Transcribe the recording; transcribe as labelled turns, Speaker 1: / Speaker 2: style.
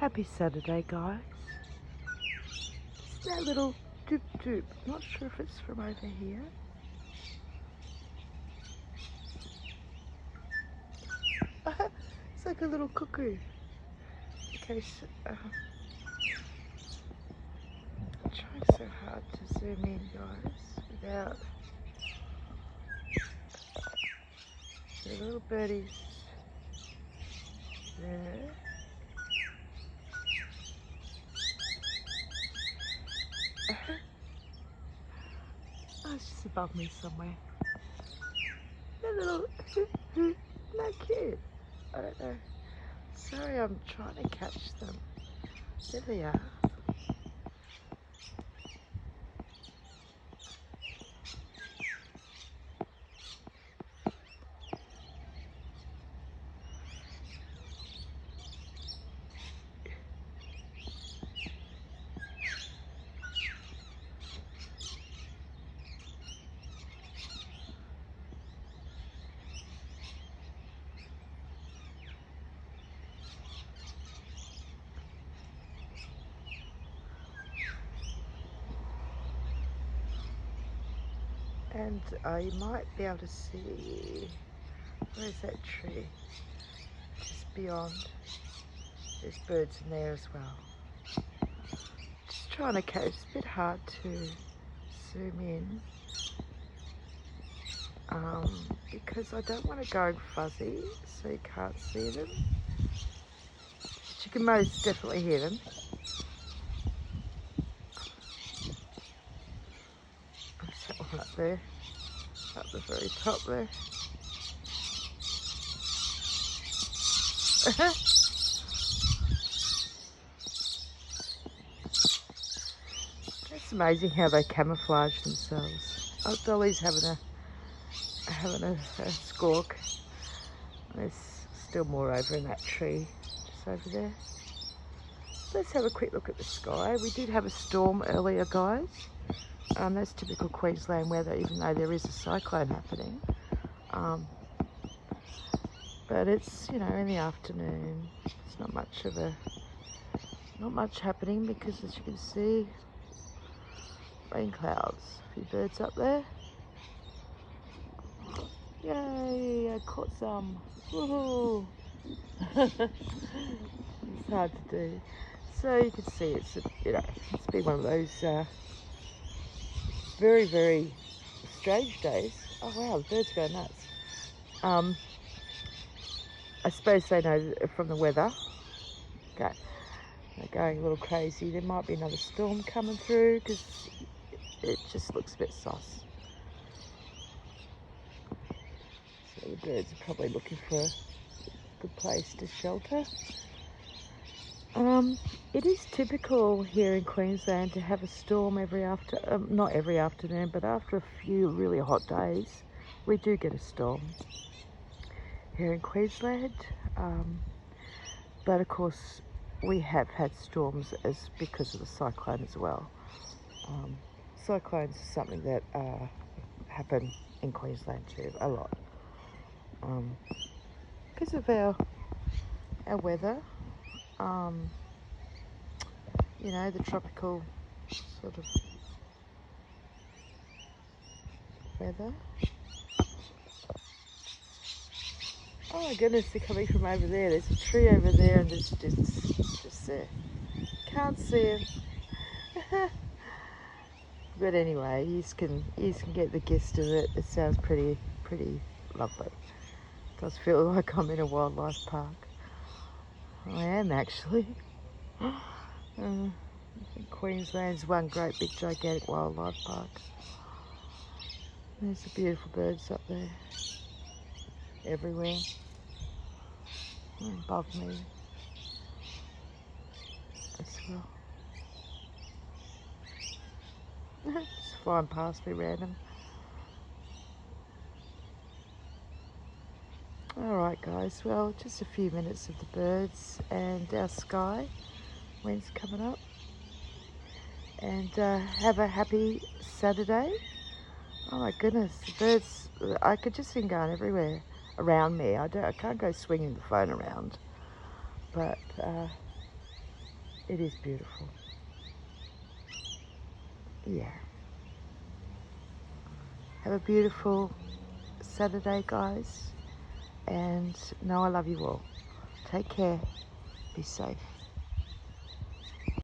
Speaker 1: Happy Saturday, guys. It's that little doop doop. Not sure if it's from over here. It's like a little cuckoo. In case, I'm trying so hard to zoom in, guys, without the little birdies there. Oh, it's just above me somewhere. That little, not cute. I don't know. Sorry, I'm trying to catch them. There they are. And you might be able to see, where's that tree? Just beyond. There's birds in there as well. Just trying to catch, it's a bit hard to zoom in because I don't want to go fuzzy so you can't see them. But you can most definitely hear them. There's that one up there, up the very top there. It's amazing how they camouflage themselves. Oh, Dolly's having a squawk. There's still more over in that tree, just over there. Let's have a quick look at the sky. We did have a storm earlier, guys. That's typical Queensland weather, even though there is a cyclone happening. But it's, you know, in the afternoon. It's not much happening because, as you can see, rain clouds. A few birds up there. Yay! I caught some. Woohoo! It's hard to do. So you can see it's been one of those very, very strange days. Oh wow, the birds go nuts. I suppose they know from the weather. Okay, they're going a little crazy. There might be another storm coming through because it just looks a bit sus. So the birds are probably looking for a good place to shelter. It is typical here in Queensland to have a storm not every afternoon, but after a few really hot days, we do get a storm here in Queensland. But of course, we have had storms because of the cyclone as well. Cyclones are something that happen in Queensland too, a lot. Because of our weather, you know, the tropical sort of weather. Oh my goodness, they're coming from over there. There's a tree over there and there's just there. Can't see him. But anyway, you can get the gist of it. It sounds pretty lovely. It does feel like I'm in a wildlife park. I am actually. I think Queensland's one great big gigantic wildlife park. There's the beautiful birds up there. Everywhere. Above me as well. Just flying past me random. Alright guys, well just a few minutes of the birds and our sky. Wind's coming up. And have a happy Saturday. Oh my goodness, the birds, I could just see them going everywhere around me. I can't go swinging the phone around. But It is beautiful. Yeah. Have a beautiful Saturday, guys. And know I love you all. Take care. Be safe.